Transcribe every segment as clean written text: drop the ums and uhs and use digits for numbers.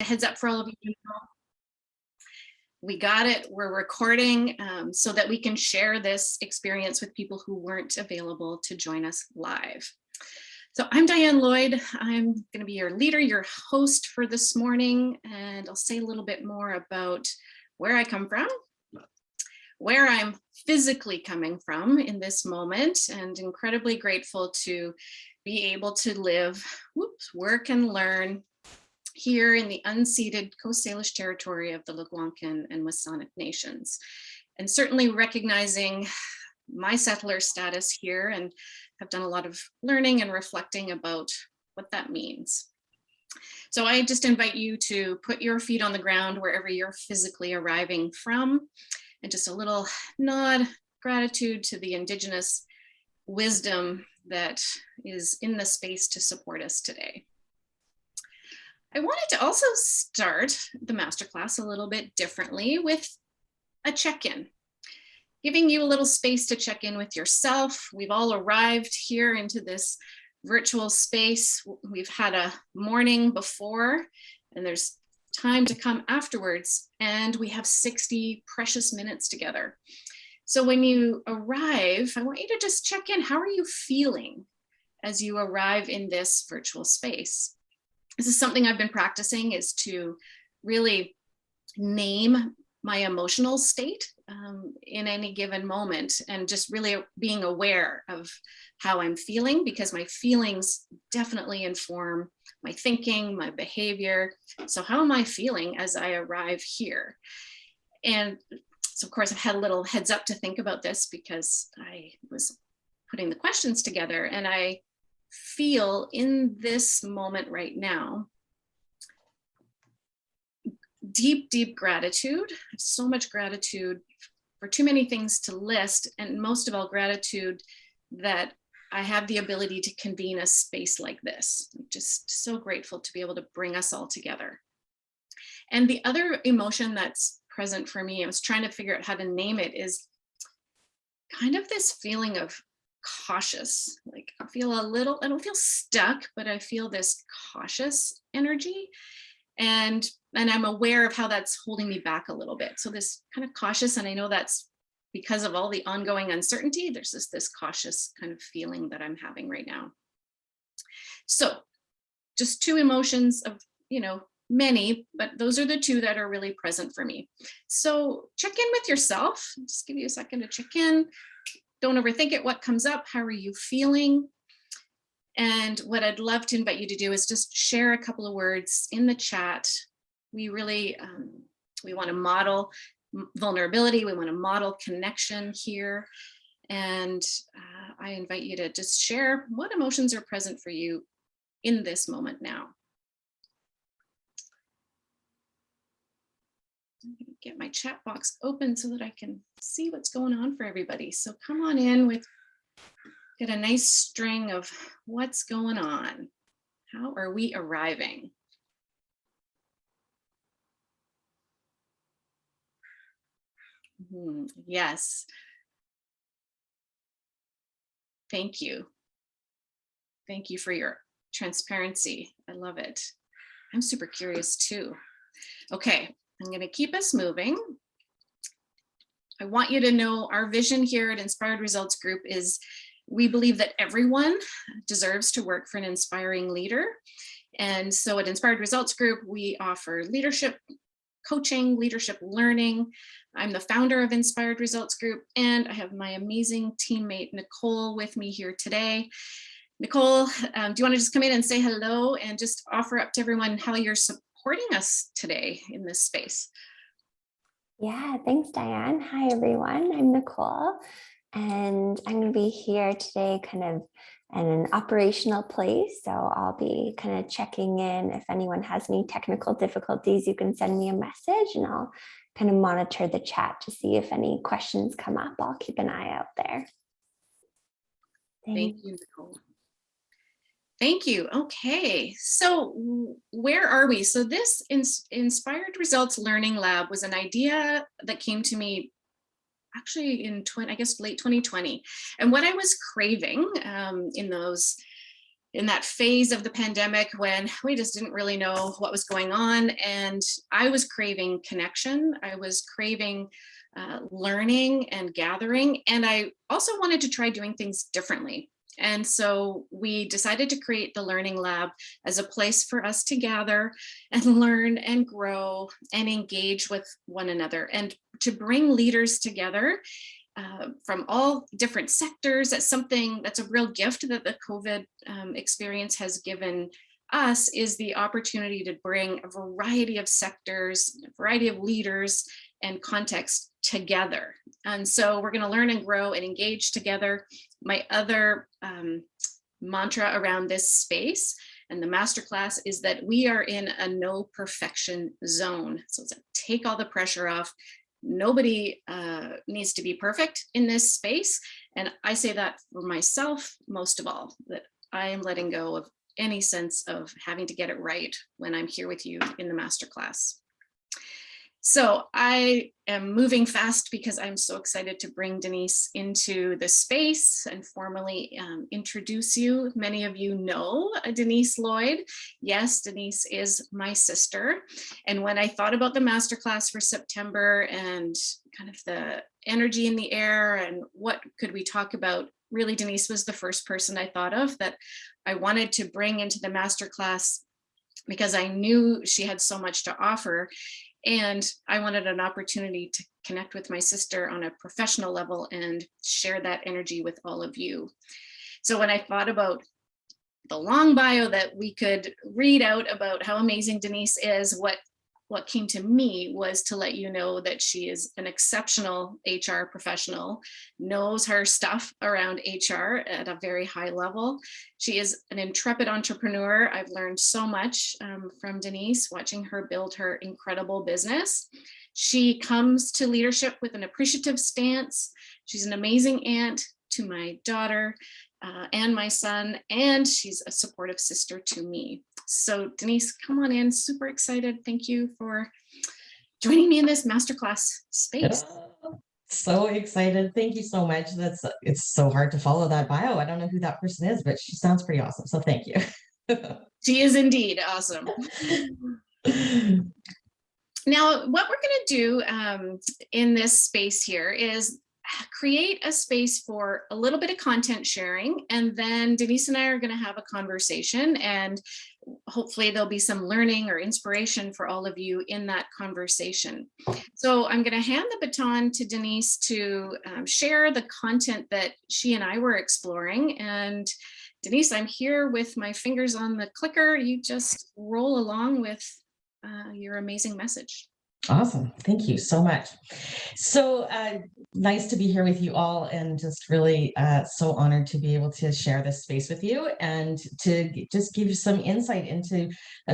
Heads up for all of you. We got it. We're recording so that we can share this experience with people who weren't available to join us live. So I'm Diane Lloyd. I'm going to be your leader, your host for this morning, and I'll say a little bit more about where I come from, where I'm physically coming from in this moment, and incredibly grateful to be able to live, work and learn here in the unceded Coast Salish territory of the Lekwungen and Wasanic nations. And certainly recognizing my settler status here, and have done a lot of learning and reflecting about what that means. So I just invite you to put your feet on the ground wherever you're physically arriving from, and just a little nod, gratitude to the Indigenous wisdom that is in the space to support us today. I wanted to also start the masterclass a little bit differently with a check-in, giving you a little space to check in with yourself. We've all arrived here into this virtual space. We've had a morning before, and there's time to come afterwards, and we have 60 precious minutes together. So when you arrive, I want you to just check in. How are you feeling as you arrive in this virtual space? This is something I've been practicing, is to really name my emotional state in any given moment, and just really being aware of how I'm feeling, because my feelings definitely inform my thinking, my behavior. So how am I feeling as I arrive here? And so of course I've had a little heads up to think about this because I was putting the questions together, and I feel in this moment right now deep gratitude. So much gratitude for too many things to list, and most of all gratitude that I have the ability to convene a space like this. I'm just so grateful to be able to bring us all together. And the other emotion that's present for me, I was trying to figure out how to name it, is kind of this feeling of cautious. Like I feel a little, I don't feel stuck, but I feel this cautious energy. And I'm aware of how that's holding me back a little bit. So this kind of cautious, and I know that's because of all the ongoing uncertainty, there's this cautious kind of feeling that I'm having right now. So just two emotions of, many, but those are the two that are really present for me. So check in with yourself. Just give you a second to check in. Don't overthink it. What comes up? How are you feeling? And what I'd love to invite you to do is just share a couple of words in the chat. We really, we want to model vulnerability. We want to model connection here. And I invite you to just share what emotions are present for you in this moment now. I'm going to get my chat box open so that I can see what's going on for everybody. So come on in with, get a nice string of what's going on. How are we arriving? Yes. Thank you. Thank you for your transparency. I love it. I'm super curious too. Okay, I'm going to keep us moving. I want you to know our vision here at Inspired Results Group is we believe that everyone deserves to work for an inspiring leader. And so at Inspired Results Group, we offer leadership coaching, leadership learning. I'm the founder of Inspired Results Group, and I have my amazing teammate, Nicole, with me here today. Nicole, do you want to just come in and say hello and just offer up to everyone how you're supporting us today in this space? Yeah, thanks, Diane. Hi, everyone. I'm Nicole, and I'm going to be here today kind of in an operational place. So I'll be kind of checking in. If anyone has any technical difficulties, you can send me a message and I'll kind of monitor the chat to see if any questions come up. I'll keep an eye out there. Thank you, Nicole. Thank you. Okay, so where are we? So this Inspired Results Learning Lab was an idea that came to me actually in late 2020. And what I was craving in those in that phase of the pandemic when we just didn't really know what was going on. And I was craving connection. I was craving learning and gathering. And I also wanted to try doing things differently. And so we decided to create the Learning Lab as a place for us to gather and learn and grow and engage with one another, and to bring leaders together from all different sectors. That's something that's a real gift that the COVID experience has given us, is the opportunity to bring a variety of sectors, a variety of leaders and context together. And so we're going to learn and grow and engage together. My other mantra around this space and the masterclass is that we are in a no perfection zone. So it's take all the pressure off. Nobody needs to be perfect in this space. And I say that for myself, most of all, that I am letting go of any sense of having to get it right when I'm here with you in the masterclass. So I am moving fast because I'm so excited to bring Denise into the space and formally introduce you. Many of you know Denise Lloyd. Yes, Denise is my sister. And when I thought about the masterclass for September and kind of the energy in the air and what could we talk about, really Denise was the first person I thought of that I wanted to bring into the masterclass, because I knew she had so much to offer. And I wanted an opportunity to connect with my sister on a professional level and share that energy with all of you. So when I thought about the long bio that we could read out about how amazing Denise is, what came to me was to let you know that she is an exceptional HR professional, knows her stuff around HR at a very high level. She is an intrepid entrepreneur. I've learned so much from Denise, watching her build her incredible business. She comes to leadership with an appreciative stance. She's an amazing aunt to my daughter and my son, and she's a supportive sister to me. So Denise, come on in, super excited. Thank you for joining me in this masterclass space. So excited. Thank you so much. It's so hard to follow that bio. I don't know who that person is, but she sounds pretty awesome. So thank you. She is indeed awesome. Now, what we're going to do in this space here is create a space for a little bit of content sharing, and then Denise and I are going to have a conversation, and hopefully there'll be some learning or inspiration for all of you in that conversation. So I'm going to hand the baton to Denise to share the content that she and I were exploring. And Denise, I'm here with my fingers on the clicker. You just roll along with your amazing message. Awesome. Thank you so much. So nice to be here with you all, and just really so honored to be able to share this space with you and to just give you some insight into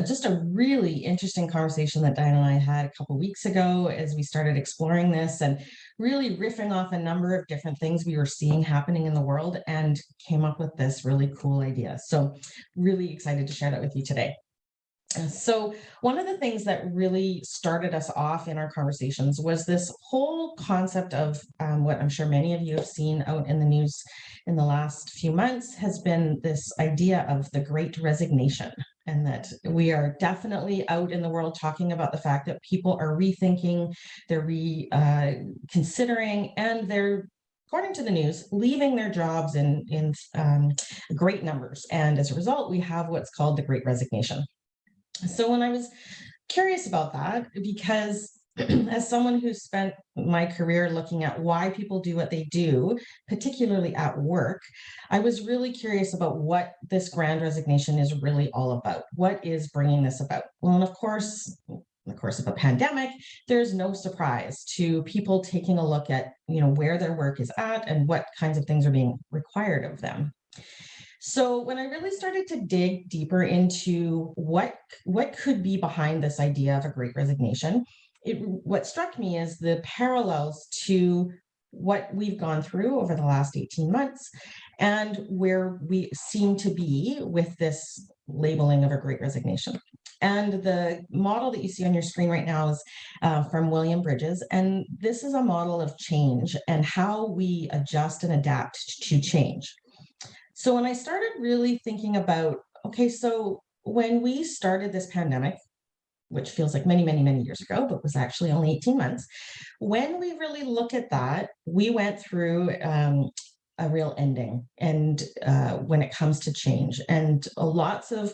just a really interesting conversation that Diane and I had a couple of weeks ago as we started exploring this and really riffing off a number of different things we were seeing happening in the world, and came up with this really cool idea. So really excited to share that with you today. So one of the things that really started us off in our conversations was this whole concept of what I'm sure many of you have seen out in the news in the last few months, has been this idea of the Great Resignation, and that we are definitely out in the world talking about the fact that people are rethinking, they're considering, and they're, according to the news, leaving their jobs in great numbers. And as a result, we have what's called the Great Resignation. So when I was curious about that, because as someone who's spent my career looking at why people do what they do, particularly at work, I was really curious about what this grand resignation is really all about. What is bringing this about? Well, and of course, in the course of a pandemic, there's no surprise to people taking a look at, where their work is at and what kinds of things are being required of them. So when I really started to dig deeper into what could be behind this idea of a Great Resignation, what struck me is the parallels to what we've gone through over the last 18 months and where we seem to be with this labeling of a Great Resignation. And the model that you see on your screen right now is from William Bridges. And this is a model of change and how we adjust and adapt to change. So when I started really thinking about, okay, so when we started this pandemic, which feels like many, many, many years ago, but was actually only 18 months. When we really look at that, we went through a real ending and when it comes to change. And lots of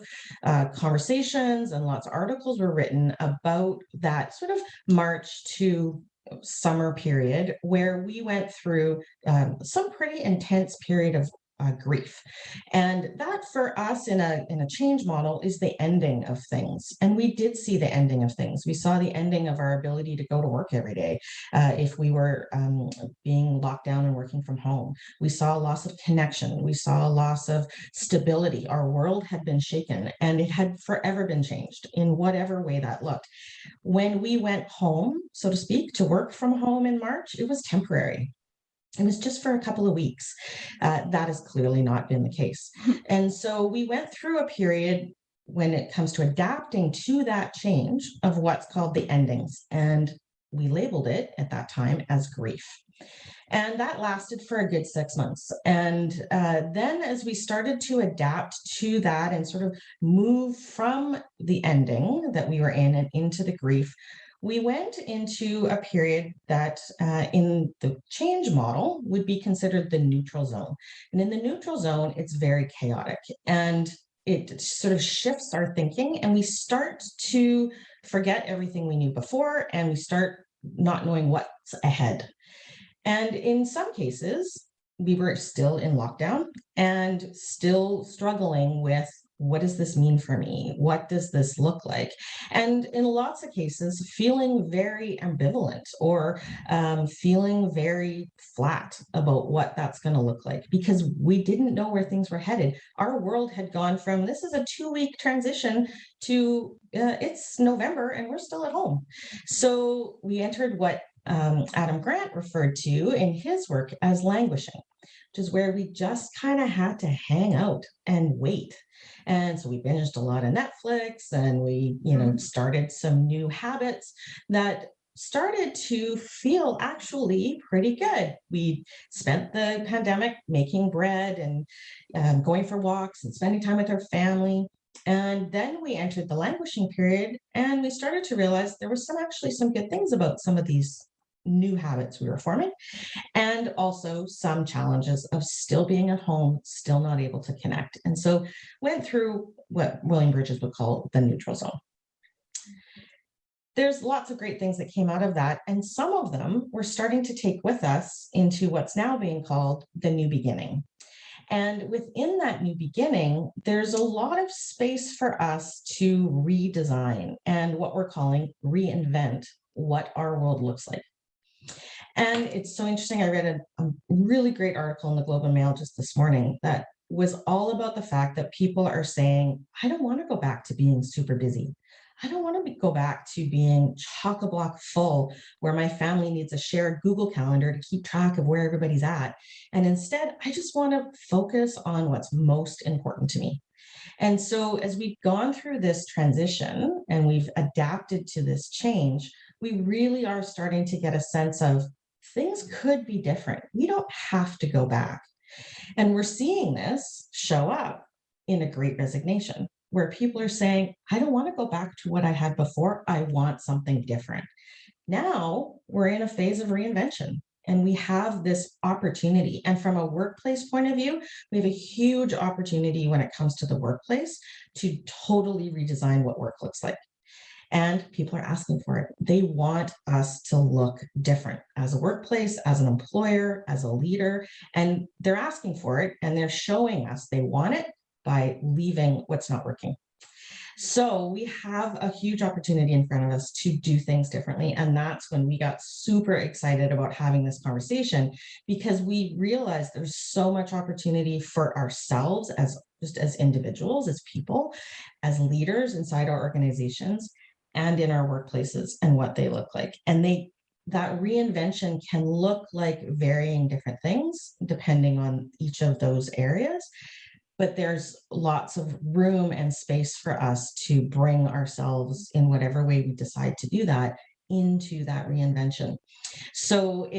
conversations and lots of articles were written about that sort of March to summer period where we went through some pretty intense period of grief. And that for us in a change model is the ending of things. And we did see the ending of things. We saw the ending of our ability to go to work every day if we were being locked down and working from home. We saw a loss of connection. We saw a loss of stability. Our world had been shaken and it had forever been changed in whatever way that looked. When we went home, so to speak, to work from home in March, it was temporary. It was just for a couple of weeks. That has clearly not been the case. And so we went through a period when it comes to adapting to that change of what's called the endings. And we labeled it at that time as grief. And that lasted for a good 6 months. And then, as we started to adapt to that and sort of move from the ending that we were in and into the grief, we went into a period that in the change model would be considered the neutral zone. And in the neutral zone, it's very chaotic and it sort of shifts our thinking and we start to forget everything we knew before and we start not knowing what's ahead. And in some cases, we were still in lockdown and still struggling with what does this mean for me? What does this look like? And in lots of cases, feeling very ambivalent or feeling very flat about what that's going to look like because we didn't know where things were headed. Our world had gone from this is a 2-week transition to it's November and we're still at home. So we entered what Adam Grant referred to in his work as languishing, which is where we just kind of had to hang out and wait. And so we binged a lot of Netflix and we, started some new habits that started to feel actually pretty good. We spent the pandemic making bread and going for walks and spending time with our family. And then we entered the languishing period and we started to realize there was actually some good things about some of these new habits we were forming, and also some challenges of still being at home, still not able to connect. And so went through what William Bridges would call the neutral zone. There's lots of great things that came out of that, and some of them we're starting to take with us into what's now being called the new beginning. And within that new beginning, there's a lot of space for us to redesign and what we're calling reinvent what our world looks like. And it's so interesting. I read a really great article in the Globe and Mail just this morning that was all about the fact that people are saying, I don't want to go back to being super busy. I don't want to go back to being chock-a-block full where my family needs a shared Google Calendar to keep track of where everybody's at. And instead, I just want to focus on what's most important to me. And so as we've gone through this transition and we've adapted to this change, we really are starting to get a sense of things could be different. We don't have to go back. And we're seeing this show up in a Great Resignation, where people are saying, I don't want to go back to what I had before. I want something different. Now we're in a phase of reinvention. And we have this opportunity. And from a workplace point of view, we have a huge opportunity when it comes to the workplace to totally redesign what work looks like. And people are asking for it. They want us to look different as a workplace, as an employer, as a leader. And they're asking for it and they're showing us they want it by leaving what's not working. So we have a huge opportunity in front of us to do things differently. And that's when we got super excited about having this conversation, because we realized there's so much opportunity for ourselves as just as individuals, as people, as leaders inside our organizations and in our workplaces and what they look like. And that reinvention can look like varying different things depending on each of those areas. But there's lots of room and space for us to bring ourselves in whatever way we decide to do that into that reinvention. So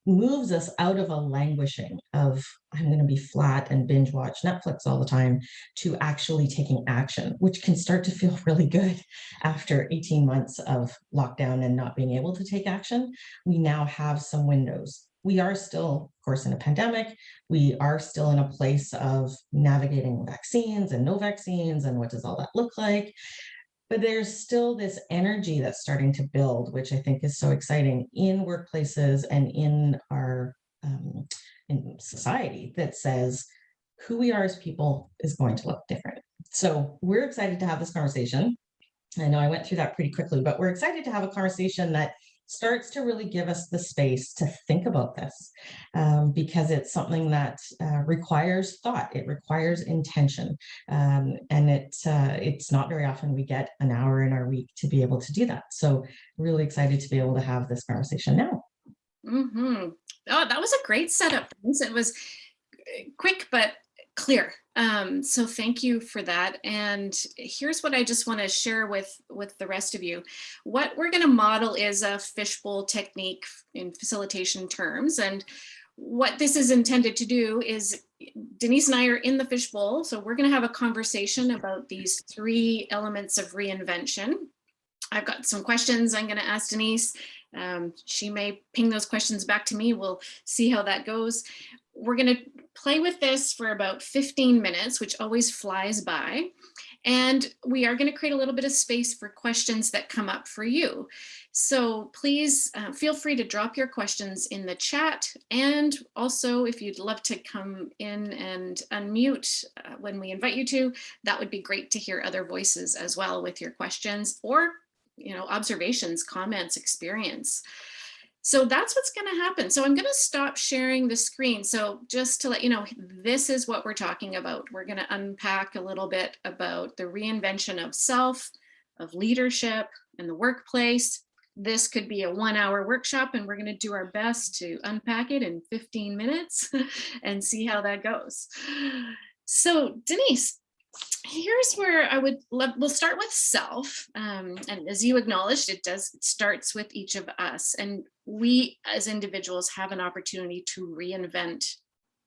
moves us out of a languishing of I'm going to be flat and binge watch Netflix all the time to actually taking action, which can start to feel really good after 18 months of lockdown and not being able to take action. We now have some windows. We are still, of course, in a pandemic. We are still in a place of navigating vaccines and no vaccines and what does all that look like. But there's still this energy that's starting to build, which I think is so exciting in workplaces and in our in society, that says who we are as people is going to look different. So we're excited to have this conversation. I know I went through that pretty quickly, but we're excited to have a conversation that starts to really give us the space to think about this, because it's something that requires thought, it requires intention, and it's not very often we get an hour in our week to be able to do that. So really excited to be able to have this conversation now. Mm-hmm. Oh, that was a great setup. It was quick but clear. So thank you for that. And here's what I just want to share with the rest of you. What we're going to model is a fishbowl technique in facilitation terms. And what this is intended to do is Denise and I are in the fishbowl. So we're going to have a conversation about these 3 elements of reinvention. I've got some questions I'm going to ask Denise. She may ping those questions back to me. We'll see how that goes. We're going to play with this for about 15 minutes, which always flies by. And we are going to create a little bit of space for questions that come up for you. So please feel free to drop your questions in the chat. And also, if you'd love to come in and unmute when we invite you to, that would be great to hear other voices as well with your questions or observations, comments, experience. So that's what's going to happen. So I'm going to stop sharing the screen. So just to let you know, this is what we're talking about. We're going to unpack a little bit about the reinvention of self, of leadership, and the workplace. This could be a 1-hour workshop, and we're going to do our best to unpack it in 15 minutes and see how that goes. So Denise, here's where we'll start with self. And as you acknowledged, it starts with each of us. And we as individuals have an opportunity to reinvent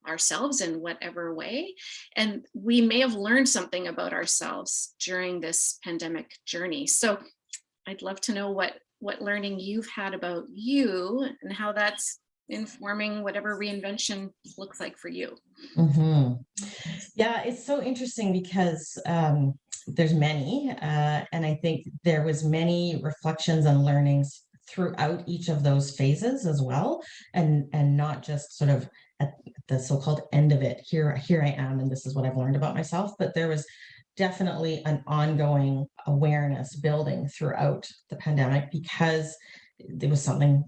ourselves in whatever way. And we may have learned something about ourselves during this pandemic journey. So I'd love to know what learning you've had about you and how that's informing whatever reinvention looks like for you. Mm-hmm. Yeah, it's so interesting because there's many, and I think there was many reflections and learnings throughout each of those phases as well, and not just sort of at the so-called end of it. Here I am, and this is what I've learned about myself. But there was definitely an ongoing awareness building throughout the pandemic because there was something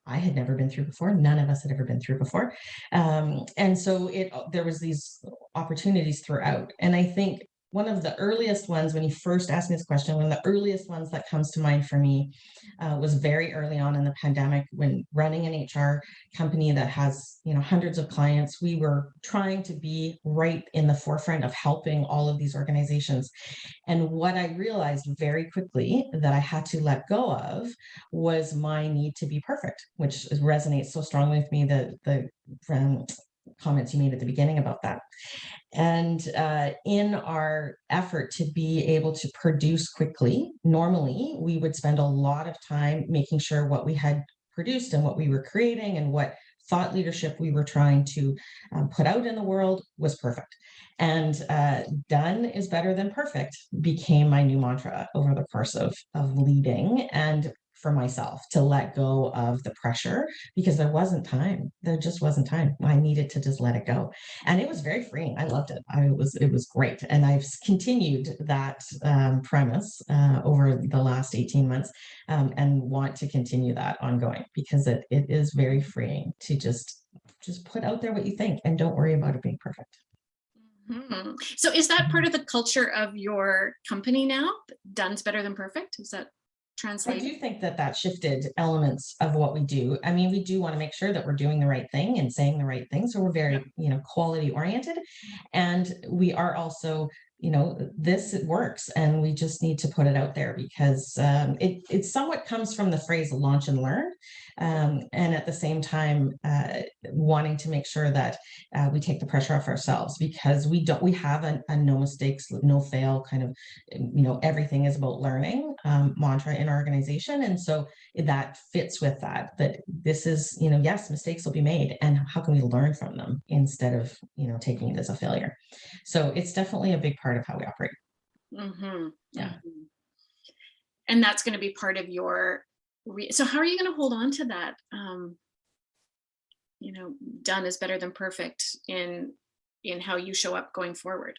I had never been through before. None of us had ever been through before. And so there was these opportunities throughout. And I think one of the earliest ones, when you first asked me this question, one of the earliest ones that comes to mind for me was very early on in the pandemic when running an HR company that has, hundreds of clients. We were trying to be right in the forefront of helping all of these organizations. And what I realized very quickly that I had to let go of was my need to be perfect, which resonates so strongly with me, the comments you made at the beginning about that. And in our effort to be able to produce quickly, normally we would spend a lot of time making sure what we had produced and what we were creating and what thought leadership we were trying to put out in the world was perfect. And done is better than perfect became my new mantra over the course of leading, and for myself to let go of the pressure because there just wasn't time. I needed to just let it go. And it was very freeing. I loved it. It was great. And I've continued that premise over the last 18 months and want to continue that ongoing because it is very freeing to just put out there what you think and don't worry about it being perfect. Mm-hmm. So is that part of the culture of your company now? Done's better than perfect? Is that translated? I do think that shifted elements of what we do. I mean, we do want to make sure that we're doing the right thing and saying the right thing. So we're very, quality oriented. And we are also, this works and we just need to put it out there because it somewhat comes from the phrase launch and learn. and at the same time wanting to make sure that we take the pressure off ourselves, because we have a no mistakes, no fail kind of, everything is about learning mantra in our organization. And so that fits with that this is, yes, mistakes will be made, and how can we learn from them instead of, taking it as a failure. So it's definitely a big part of how we operate. Mm-hmm. Yeah. Mm-hmm. And that's going to be part of your, so how are you going to hold on to that? Done is better than perfect in how you show up going forward.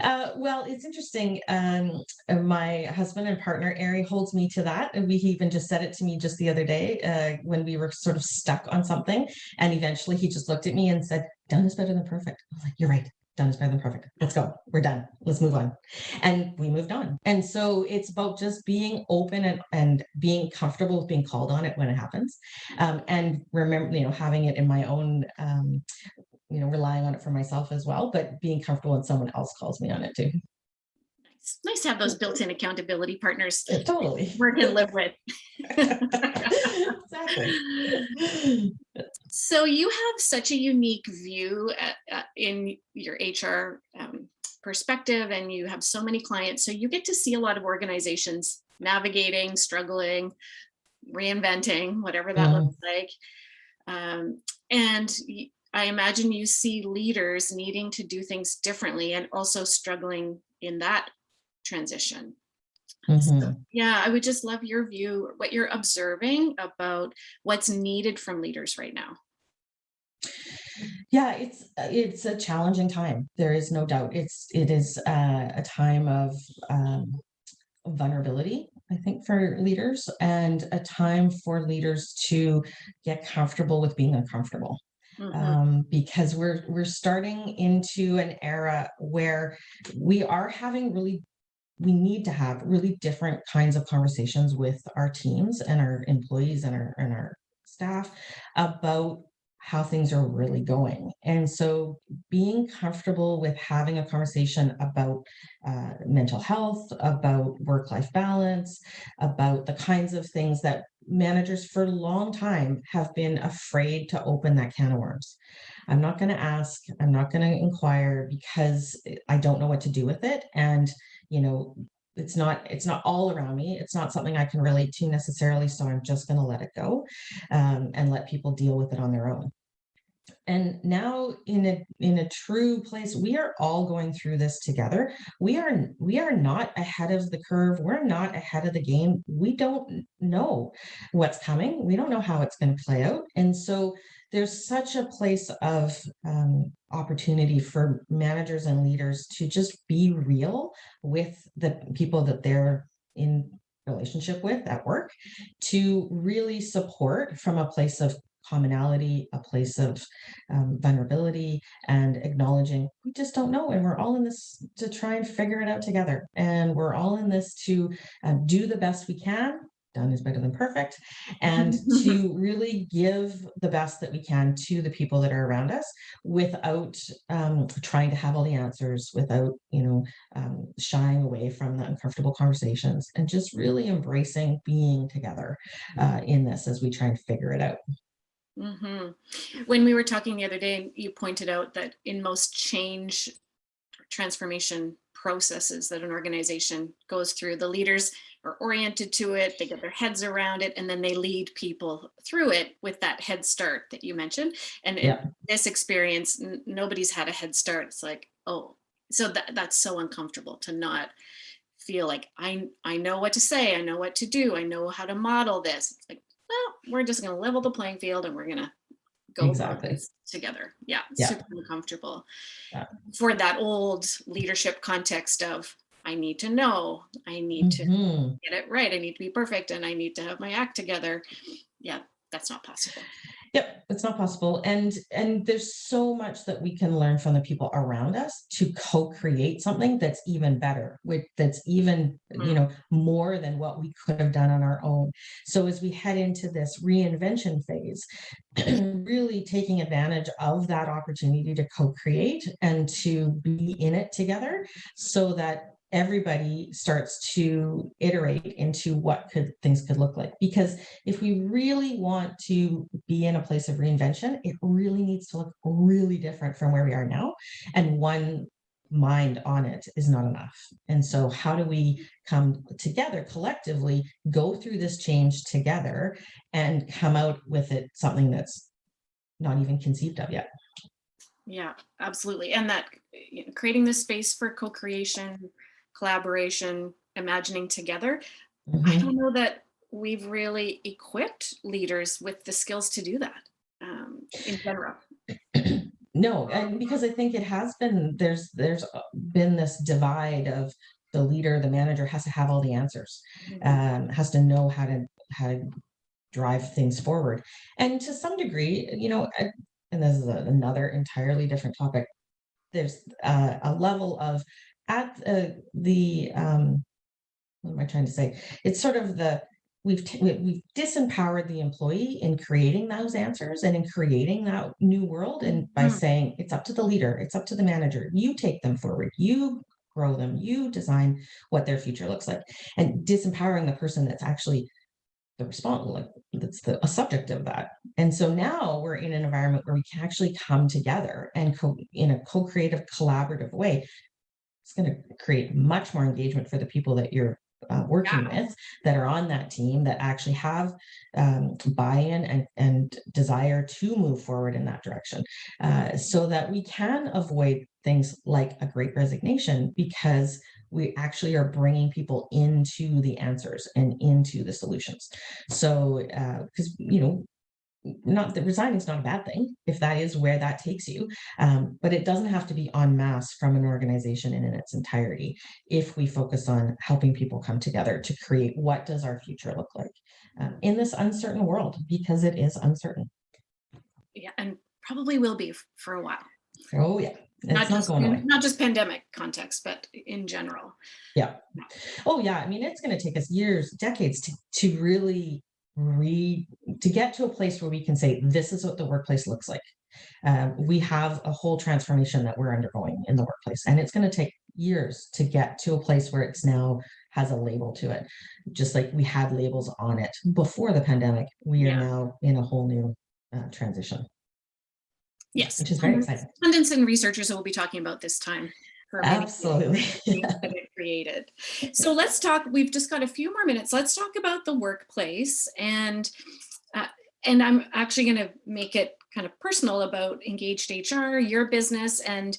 Well, it's interesting. My husband and partner, Ari, holds me to that. And he even just said it to me just the other day when we were sort of stuck on something. And eventually he just looked at me and said, done is better than perfect. I was like, you're right. Done is better than perfect. Let's go. We're done. Let's move on. And we moved on. And so it's about just being open and being comfortable with being called on it when it happens. And remember, having it in my own relying on it for myself as well, but being comfortable when someone else calls me on it too. It's nice to have those built-in accountability partners. Totally. Work and live with. Exactly. So you have such a unique view in your HR perspective, and you have so many clients. So you get to see a lot of organizations navigating, struggling, reinventing, whatever that looks like. And I imagine you see leaders needing to do things differently and also struggling in that transition. So, yeah, I would just love your view, what you're observing about what's needed from leaders right now. Yeah, it's a challenging time. There is no doubt. It is a time of vulnerability, I think, for leaders, and a time for leaders to get comfortable with being uncomfortable. Because we're starting into an era where we need to have really different kinds of conversations with our teams and our employees and our staff about how things are really going. And so being comfortable with having a conversation about mental health, about work-life balance, about the kinds of things that managers for a long time have been afraid to open that can of worms. I'm not going to ask, I'm not going to inquire, because I don't know what to do with it. And it's not all around me. It's not something I can relate to necessarily. So I'm just going to let it go and let people deal with it on their own. And now in a true place, we are all going through this together. We are not ahead of the curve. We're not ahead of the game. We don't know what's coming. We don't know how it's going to play out. And so there's such a place of opportunity for managers and leaders to just be real with the people that they're in relationship with at work, to really support from a place of commonality, a place of vulnerability, and acknowledging we just don't know, and we're all in this to try and figure it out together, and we're all in this to do the best we can. Done is better than perfect, and to really give the best that we can to the people that are around us without trying to have all the answers, without shying away from the uncomfortable conversations, and just really embracing being together in this as we try and figure it out. When we were talking the other day, you pointed out that in most change transformation processes that an organization goes through, the leaders are oriented to it, they get their heads around it, and then they lead people through it with that head start that you mentioned. And in this experience, nobody's had a head start. It's like, oh, so that's so uncomfortable to not feel like I know what to say, I know what to do, I know how to model this. It's like, well, we're just going to level the playing field and we're going to go together. Yeah, super uncomfortable. For that old leadership context of, I need to know, I need to get it right, I need to be perfect, and I need to have my act together. Yeah, that's not possible. Yep, it's not possible. And there's so much that we can learn from the people around us to co-create something that's even better, that's even, more than what we could have done on our own. So as we head into this reinvention phase, really taking advantage of that opportunity to co-create and to be in it together, so that everybody starts to iterate into what things could look like. Because if we really want to be in a place of reinvention, it really needs to look really different from where we are now. And one mind on it is not enough. And so how do we come together collectively, go through this change together, and come out with it something that's not even conceived of yet? Yeah, absolutely. And that creating this space for co-creation, collaboration, imagining together. I don't know that we've really equipped leaders with the skills to do that in general. No, and because I think it has been, there's been this divide of the leader, the manager has to have all the answers, has to know how to drive things forward. And to some degree, and this is another entirely different topic, there's a level of at the what am I trying to say? It's sort of we've disempowered the employee in creating those answers and in creating that new world, and by saying it's up to the leader, it's up to the manager, you take them forward, you grow them, you design what their future looks like, and disempowering the person that's actually the that's a subject of that. And so now we're in an environment where we can actually come together and in a co-creative, collaborative way. It's going to create much more engagement for the people that you're working with, that are on that team, that actually have buy-in and desire to move forward in that direction, so that we can avoid things like a Great Resignation, because we actually are bringing people into the answers and into the solutions. So, because, not that resigning is not a bad thing if that is where that takes you, but it doesn't have to be en masse from an organization in its entirety if we focus on helping people come together to create what does our future look like in this uncertain world, because it is uncertain. Yeah, and probably will be for a while. Oh yeah, it's not going away. Not just pandemic context, but in general. Yeah. Oh yeah, I mean, it's going to take us years, decades to really to get to a place where we can say this is what the workplace looks like. We have a whole transformation that we're undergoing in the workplace, and it's going to take years to get to a place where it's now has a label to it. Just like we had labels on it before the pandemic, we are now in a whole new transition. Yes, which is very exciting. Pundits and researchers will be talking about this time. Absolutely. That it created. So let's talk, we've just got a few more minutes. Let's talk about the workplace, and I'm actually going to make it kind of personal about Engaged HR, your business, and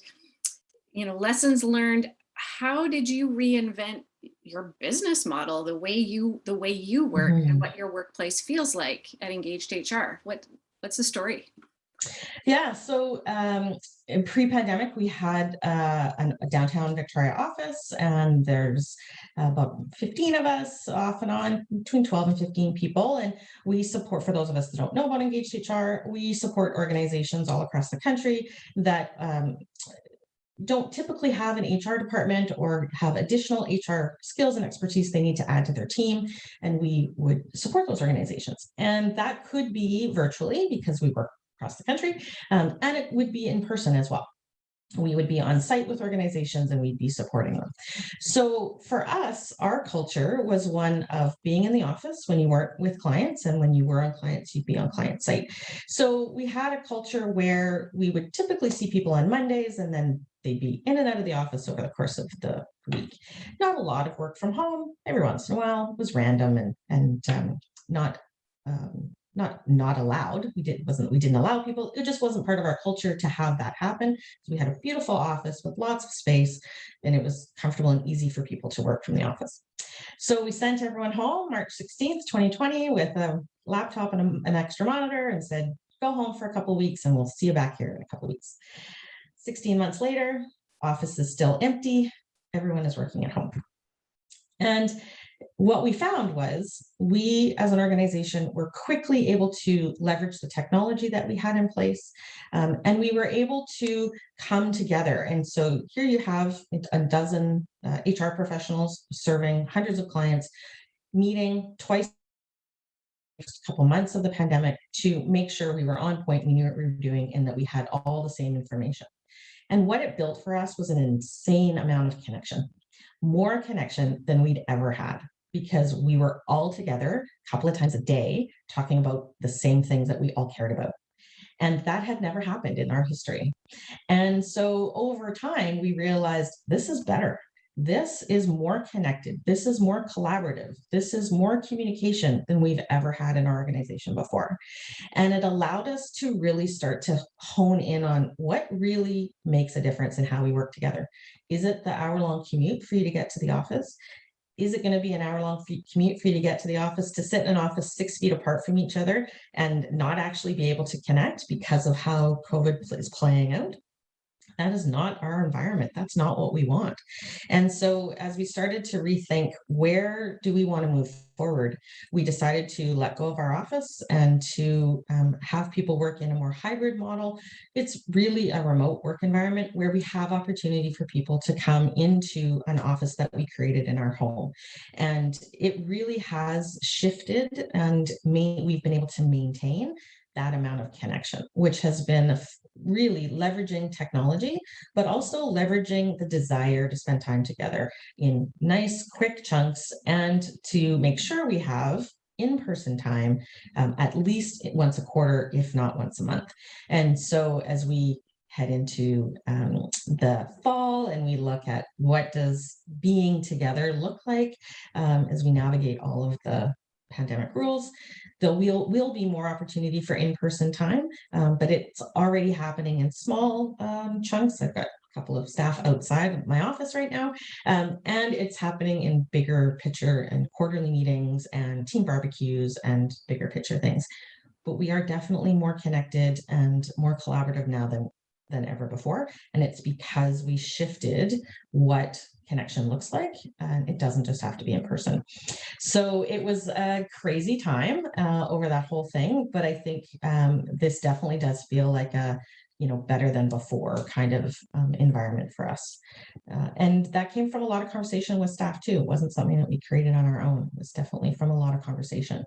lessons learned. How did you reinvent your business model, the way you work, and what your workplace feels like at Engaged HR? What's the story? Yeah, so in pre-pandemic, we had a downtown Victoria office, and there's about 15 of us, off and on, between 12 and 15 people. And we support, for those of us that don't know about Engaged HR, we support organizations all across the country that don't typically have an HR department or have additional HR skills and expertise they need to add to their team. And we would support those organizations. And that could be virtually, because we work across the country, and it would be in person as well. We would be on site with organizations and we'd be supporting them. So for us, our culture was one of being in the office when you weren't with clients, and when you were on clients, you'd be on client site. So we had a culture where we would typically see people on Mondays, and then they'd be in and out of the office over the course of the week. Not a lot of work from home. Every once in a while, it was random and not allowed. We didn't allow people. It just wasn't part of our culture to have that happen. So we had a beautiful office with lots of space, and it was comfortable and easy for people to work from the office. So we sent everyone home March 16th, 2020, with a laptop and an extra monitor, and said, go home for a couple of weeks and we'll see you back here in a couple of weeks. 16 months later, office is still empty. Everyone is working at home. And what we found was we, as an organization, were quickly able to leverage the technology that we had in place, and we were able to come together. And so here you have a dozen HR professionals serving hundreds of clients, meeting twice a couple months of the pandemic to make sure we were on point, we knew what we were doing, and that we had all the same information. And what it built for us was an insane amount of connection. more connection than we'd ever had, because we were all together a couple of times a day talking about the same things that we all cared about. And that had never happened in our history. And so over time, we realized this is better. This is more connected. This is more collaborative. This is more communication than we've ever had in our organization before. And it allowed us to really start to hone in on what really makes a difference in how we work together. Is it the hour-long commute for you to get to the office? Is it going to be an hour-long commute for you to get to the office, to sit in an office 6 feet apart from each other and not actually be able to connect because of how COVID is playing out? That is not our environment. That's not what we want. And so as we started to rethink, where do we want to move forward, we decided to let go of our office and to have people work in a more hybrid model. It's really a remote work environment where we have opportunity for people to come into an office that we created in our home. And it really has shifted, and we've been able to maintain that amount of connection, which has been really leveraging technology, but also leveraging the desire to spend time together in nice, quick chunks, and to make sure we have in-person time at least once a quarter, if not once a month. And so as we head into the fall and we look at what does being together look like as we navigate all of the pandemic rules, there will be more opportunity for in-person time, but it's already happening in small chunks. I've got a couple of staff outside of my office right now, and it's happening in bigger picture and quarterly meetings and team barbecues and bigger picture things. But we are definitely more connected and more collaborative now than ever before, and it's because we shifted what connection looks like, and it doesn't just have to be in person. So it was a crazy time over that whole thing, but I think this definitely does feel like a better than before kind of environment for us. And that came from a lot of conversation with staff too. It wasn't something that we created on our own. It was definitely from a lot of conversation.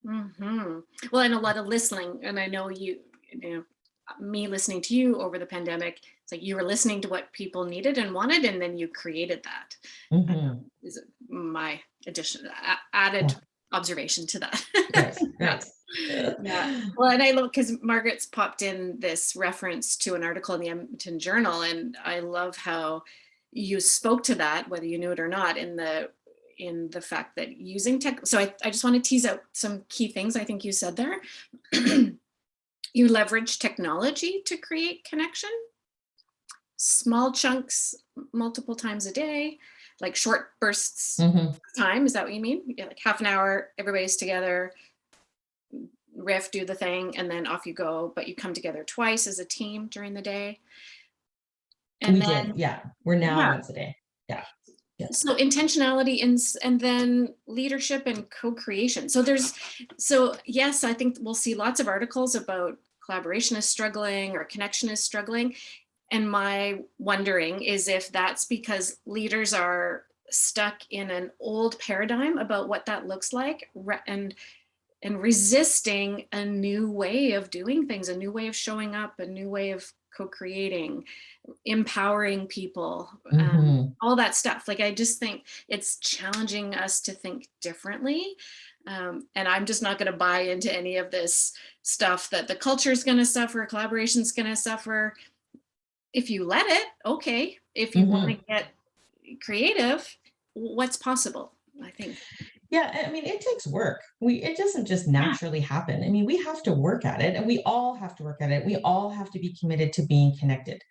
Mm-hmm. Well, and a lot of listening. And I know me listening to you over the pandemic, it's like you were listening to what people needed and wanted, and then you created that. Mm-hmm. Is my added observation to that. Right. Yeah. Well, and I love, because Margaret's popped in this reference to an article in the Edmonton Journal, and I love how you spoke to that, whether you knew it or not, in the fact that using tech. So I just want to tease out some key things I think you said there. You leverage technology to create connection, small chunks, multiple times a day, like short bursts of time. Is that what you mean? Yeah, like half an hour, everybody's together, riff, do the thing, and then off you go. But you come together twice as a team during the day. And then, yeah. We're now once a day. Yeah. So intentionality and then leadership and co-creation. So yes, I think we'll see lots of articles about collaboration is struggling or connection is struggling. And my wondering is if that's because leaders are stuck in an old paradigm about what that looks like, and resisting a new way of doing things, a new way of showing up, a new way of co-creating, empowering people, all that stuff. Like, I just think it's challenging us to think differently. And I'm just not going to buy into any of this stuff that the culture is going to suffer, collaboration is going to suffer. If you let it, okay. If you want to get creative, what's possible, I think. Yeah, I mean, it takes work. It doesn't just naturally happen. I mean, we have to work at it, and we all have to work at it. We all have to be committed to being connected.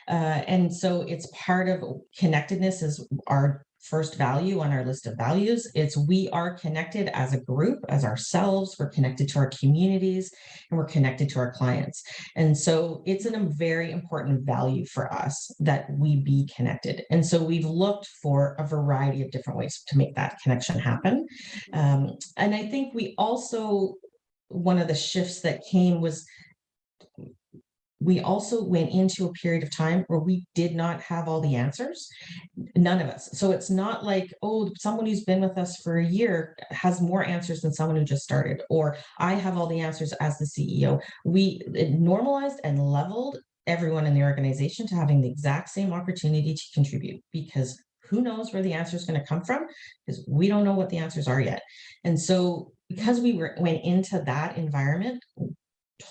And so it's part of connectedness is our first value on our list of values. It's we are connected as a group, as ourselves. We're connected to our communities, and we're connected to our clients. And so it's a very important value for us that we be connected. And so we've looked for a variety of different ways to make that connection happen. And I think we also, one of the shifts that came was we also went into a period of time where we did not have all the answers, none of us. So it's not like, oh, someone who's been with us for a year has more answers than someone who just started, or I have all the answers as the CEO. It normalized and leveled everyone in the organization to having the exact same opportunity to contribute, because who knows where the answer is going to come from, because we don't know what the answers are yet. And so because went into that environment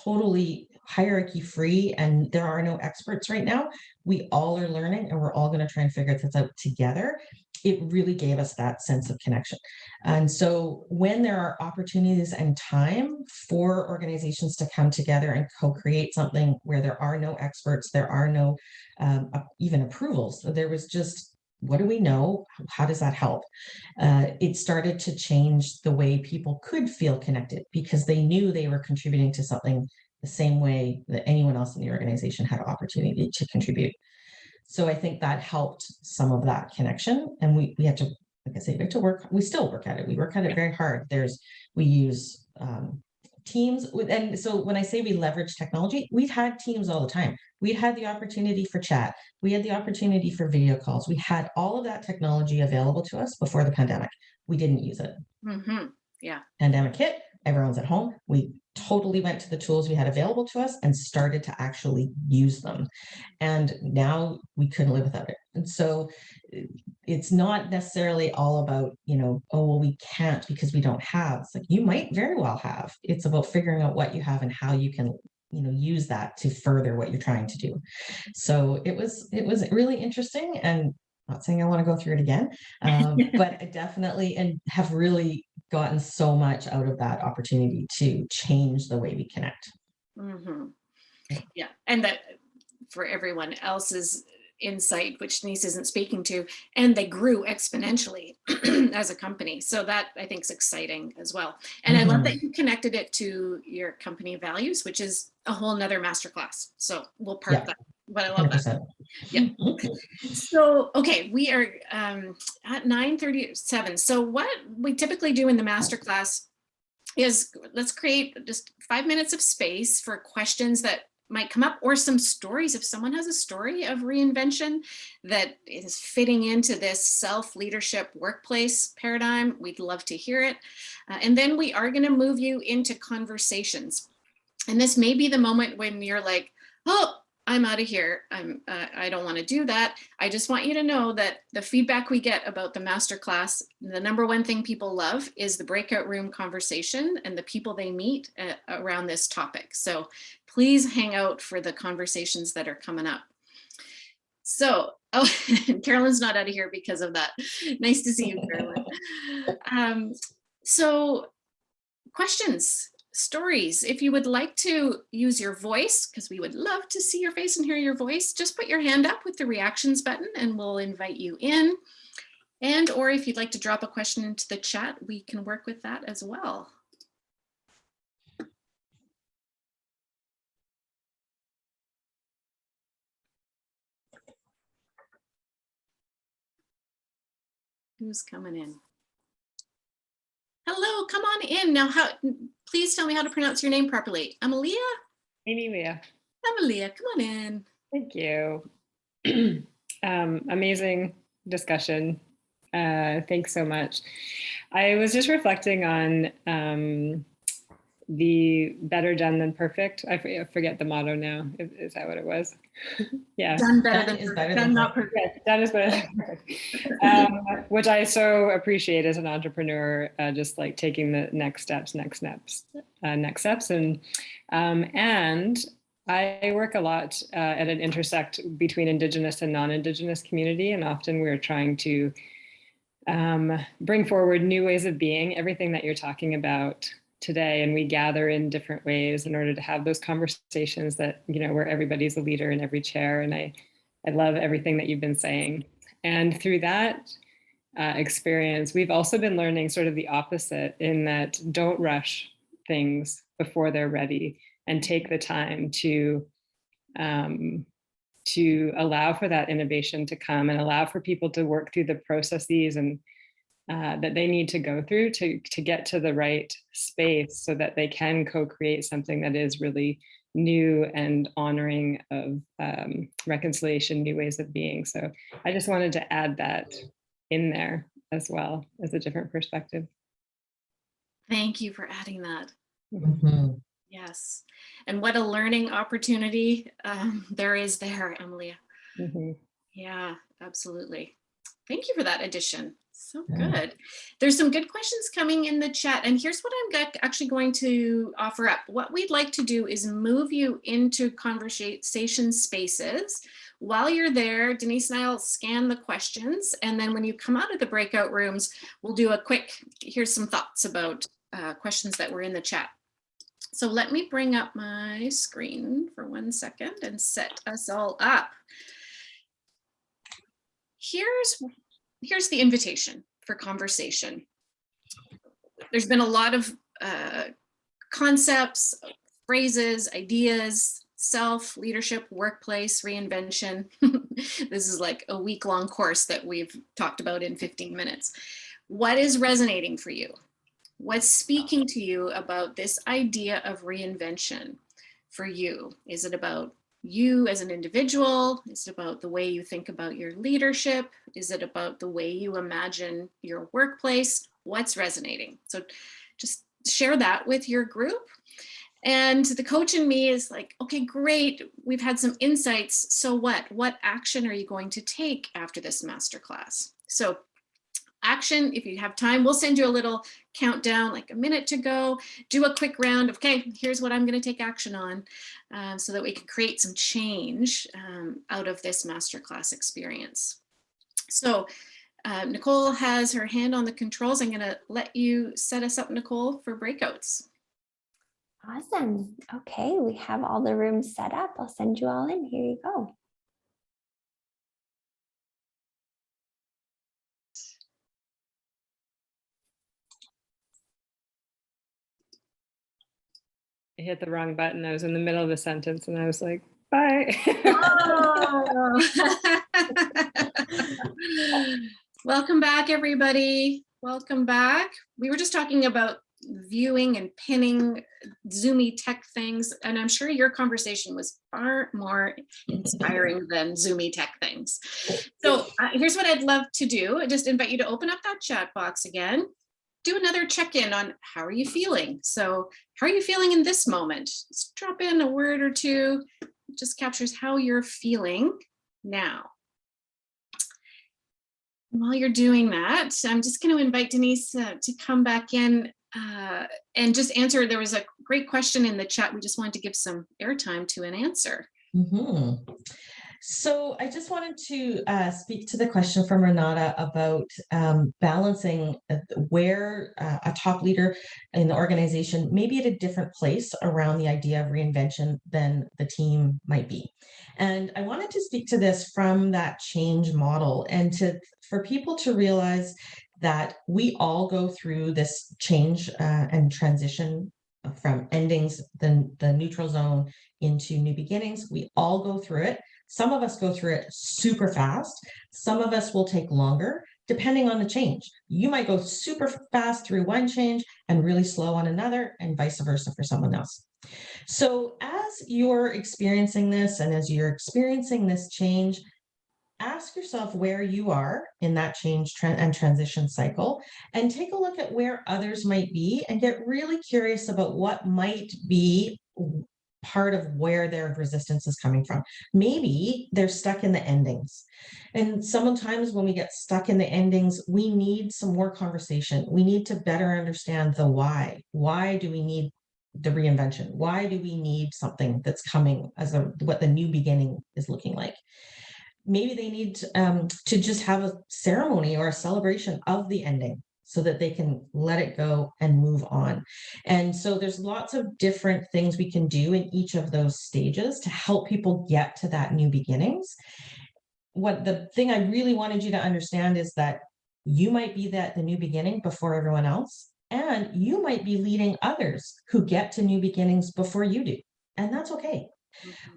totally hierarchy free and there are no experts right now, we all are learning and we're all going to try and figure this out together. It really gave us that sense of connection. And so when there are opportunities and time for organizations to come together and co-create something where there are no experts, there are no even approvals, there was just, what do we know? How does that help? It started to change the way people could feel connected because they knew they were contributing to something the same way that anyone else in the organization had opportunity to contribute. So I think that helped some of that connection. And we had to, like I say, we had to work, we still work at it. We work at it very hard. We use teams. And so when I say we leverage technology, we've had teams all the time. We had the opportunity for chat. We had the opportunity for video calls. We had all of that technology available to us before the pandemic. We didn't use it. Mm-hmm. Yeah. Pandemic hit, everyone's at home. We totally went to the tools we had available to us and started to actually use them. And now we couldn't live without it. And so it's not necessarily all about, oh, well, we can't because we don't have. It's like, you might very well have. It's about figuring out what you have and how you can, use that to further what you're trying to do. So it was really interesting, and not saying I want to go through it again, but I definitely and have really gotten so much out of that opportunity to change the way we connect. Mm-hmm. Yeah. And that for everyone else's insight, which Denise isn't speaking to, and they grew exponentially as a company. So that I think is exciting as well. And I love that you connected it to your company values, which is a whole nother masterclass. So we'll park that, but I love 100%. That. Yeah. So, okay, we are at 9:37. So what we typically do in the masterclass is let's create just 5 minutes of space for questions that might come up, or some stories. If someone has a story of reinvention that is fitting into this self-leadership workplace paradigm, we'd love to hear it. And then we are going to move you into conversations. And this may be the moment when you're like, oh, I'm out of here. I don't want to do that. I just want you to know that the feedback we get about the masterclass, the number one thing people love is the breakout room conversation and the people they meet around this topic. So please hang out for the conversations that are coming up. So, oh, Carolyn's not out of here because of that. Nice to see you, Carolyn. So questions. Stories. If you would like to use your voice, because we would love to see your face and hear your voice, just put your hand up with the reactions button and we'll invite you in. And or if you'd like to drop a question into the chat, we can work with that as well. Who's coming in? Hello, come on in. Now, please tell me how to pronounce your name properly. Amelia? Amelia. Amelia, come on in. Thank you. Amazing discussion. Thanks so much. I was just reflecting on the better done than perfect. I forget the motto now. Is that what it was? Yeah. Done better than perfect. Done not perfect. Yes, done is better than perfect. Which I so appreciate as an entrepreneur, just like taking the next steps. And I work a lot at an intersect between Indigenous and non-Indigenous community. And often we're trying to bring forward new ways of being, everything that you're talking about today, and we gather in different ways in order to have those conversations that, where everybody's a leader in every chair. And I love everything that you've been saying. And through that experience, we've also been learning sort of the opposite, in that don't rush things before they're ready, and take the time to allow for that innovation to come, and allow for people to work through the processes and that they need to go through to get to the right space, so that they can co-create something that is really new and honoring of reconciliation, new ways of being. So I just wanted to add that in there as well as a different perspective. Thank you for adding that. Mm-hmm. Yes. And what a learning opportunity there is there, Amelia. Mm-hmm. Yeah, absolutely. Thank you for that addition. So Yeah. good. There's some good questions coming in the chat. And here's what I'm actually going to offer up. What we'd like to do is move you into conversation spaces. While you're there, Denise and I will scan the questions. And then when you come out of the breakout rooms, we'll do a quick, here's some thoughts about questions that were in the chat. So let me bring up my screen for 1 second and set us all up. Here's the invitation for conversation. There's been a lot of concepts, phrases, ideas, self, leadership, workplace, reinvention. This is like a week-long course that we've talked about in 15 minutes. What is resonating for you? What's speaking to you about this idea of reinvention for you? Is it about you as an individual? Is it about the way you think about your leadership? Is it about the way you imagine your workplace? What's resonating? So just share that with your group. And the coach in me is like, okay, great. We've had some insights. So what? What action are you going to take after this masterclass? So action, if you have time, we'll send you a little countdown, like a minute to go. Do a quick round of, okay, here's what I'm going to take action on, so that we can create some change out of this masterclass experience. So Nicole has her hand on the controls. I'm going to let you set us up, Nicole, for breakouts. Awesome. Okay, we have all the rooms set up. I'll send you all in. Here you go. I hit the wrong button. I was in the middle of a sentence and I was like, bye. Welcome back, everybody. Welcome back. We were just talking about viewing and pinning Zoomy tech things, and I'm sure your conversation was far more inspiring than Zoomy tech things. So here's what I'd love to do. I just invite you to open up that chat box again. Do another check-in on how are you feeling? So how are you feeling in this moment? Just drop in a word or two. It just captures how you're feeling now. And while you're doing that, I'm just going to invite Denise to come back in and just answer. There was a great question in the chat. We just wanted to give some airtime to an answer. Mm-hmm. So I just wanted to speak to the question from Renata about balancing where a top leader in the organization may be at a different place around the idea of reinvention than the team might be. And I wanted to speak to this from that change model and for people to realize that we all go through this change and transition from endings, the neutral zone, into new beginnings. We all go through it. Some of us go through it super fast. Some of us will take longer, depending on the change. You might go super fast through one change and really slow on another, and vice versa for someone else. So as you're experiencing this, and as you're experiencing this change, ask yourself where you are in that change and transition cycle, and take a look at where others might be, and get really curious about what might be part of where their resistance is coming from. Maybe they're stuck in the endings. And sometimes when we get stuck in the endings, we need some more conversation. We need to better understand the why. Why do we need the reinvention? Why do we need something that's coming as what the new beginning is looking like? Maybe they need to just have a ceremony or a celebration of the ending, so that they can let it go and move on. And so there's lots of different things we can do in each of those stages to help people get to that new beginnings. What the thing I really wanted you to understand is that you might be the new beginning before everyone else, and you might be leading others who get to new beginnings before you do. And that's okay.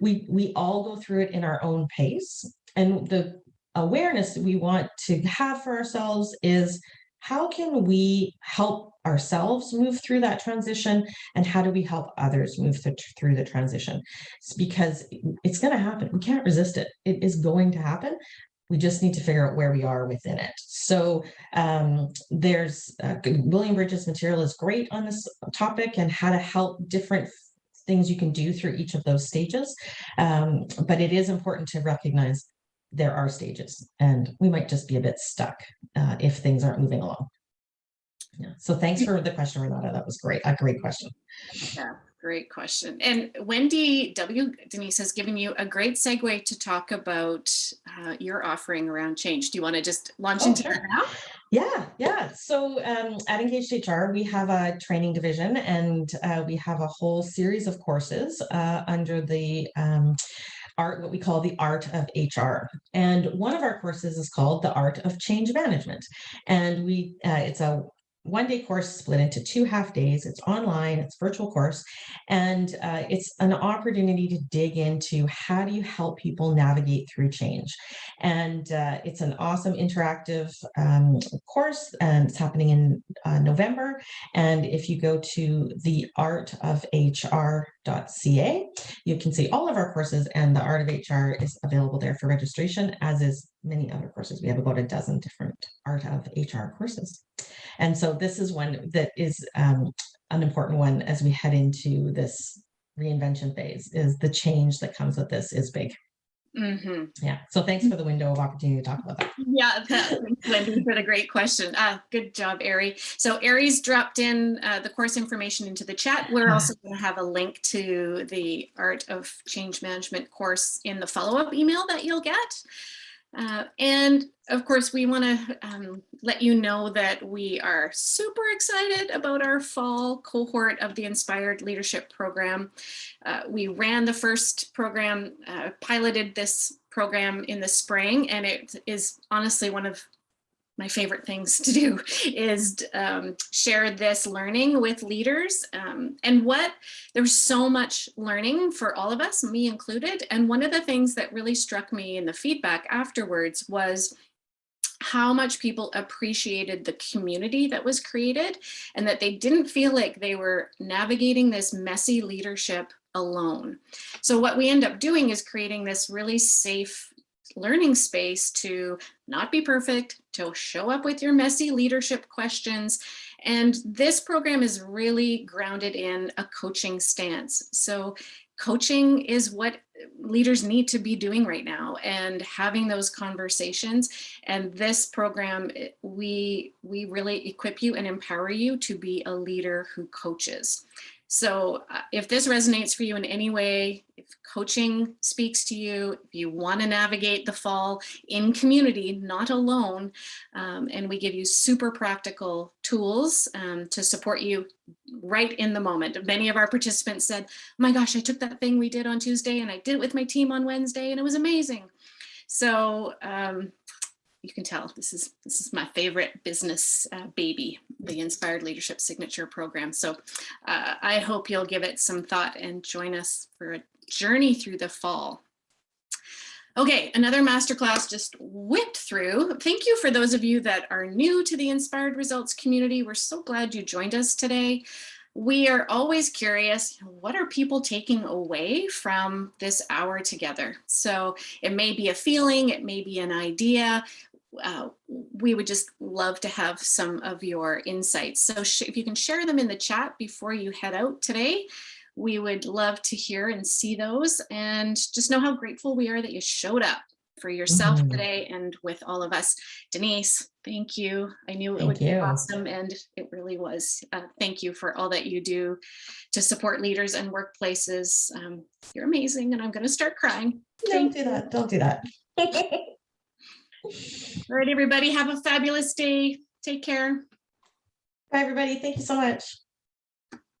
We all go through it in our own pace. And the awareness that we want to have for ourselves is, how can we help ourselves move through that transition, and how do we help others move through the transition? It's because it's going to happen. We can't resist it. It is going to happen. We just need to figure out where we are within it. So there's William Bridges' material is great on this topic, and how to help different things you can do through each of those stages. But it is important to recognize there are stages, and we might just be a bit stuck if things aren't moving along. Yeah. So thanks for the question, Renata. That was great. A great question. Yeah, great question. And Wendy W. Denise has given you a great segue to talk about your offering around change. Do you want to just launch into that now? Yeah. So at Engaged HR, we have a training division, and we have a whole series of courses under the what we call the art of HR. And one of our courses is called the art of change management. And it's a one-day course split into 2 half days. It's online, it's virtual course, and it's an opportunity to dig into how do you help people navigate through change. And it's an awesome interactive course, and it's happening in November. And if you go to theartofhr.ca, you can see all of our courses, and the Art of HR is available there for registration, as is many other courses. We have about a dozen different Art of HR courses. And so this is one that is an important one as we head into this reinvention phase. Is the change that comes with this is big. Mm-hmm. Yeah. So thanks for the window of opportunity to talk about that. Yeah, thanks, Wendy, for the great question. Good job, Ari. So Ari's dropped in the course information into the chat. We're also going to have a link to the Art of Change Management course in the follow-up email that you'll get. And of course, we want to let you know that we are super excited about our fall cohort of the Inspired Leadership Program. We ran the first program, piloted this program in the spring, and it is honestly one of my favorite things to do is share this learning with leaders. And there's so much learning for all of us, me included. And one of the things that really struck me in the feedback afterwards was how much people appreciated the community that was created, and that they didn't feel like they were navigating this messy leadership alone. So what we end up doing is creating this really safe learning space to not be perfect, to show up with your messy leadership questions. And this program is really grounded in a coaching stance. So coaching is what leaders need to be doing right now, and having those conversations. And this program, we really equip you and empower you to be a leader who coaches. So if this resonates for you in any way, if coaching speaks to you, if you want to navigate the fall in community, not alone, and we give you super practical tools to support you right in the moment. Many of our participants said, oh my gosh, I took that thing we did on Tuesday and I did it with my team on Wednesday and it was amazing. So you can tell this is my favorite business baby, the Inspired Leadership Signature Program. So I hope you'll give it some thought and join us for a journey through the fall. Okay, another masterclass just whipped through. Thank you for those of you that are new to the Inspired Results community. We're so glad you joined us today. We are always curious, what are people taking away from this hour together? So it may be a feeling, it may be an idea. We would just love to have some of your insights. So if you can share them in the chat before you head out today, we would love to hear and see those, and just know how grateful we are that you showed up for yourself today and with all of us. Denise, thank you. I knew it would be awesome, and it really was. Thank you for all that you do to support leaders and workplaces. You're amazing, and I'm going to start crying. Don't do that. Don't do that. All right, everybody, have a fabulous day. Take care. Bye, everybody. Thank you so much.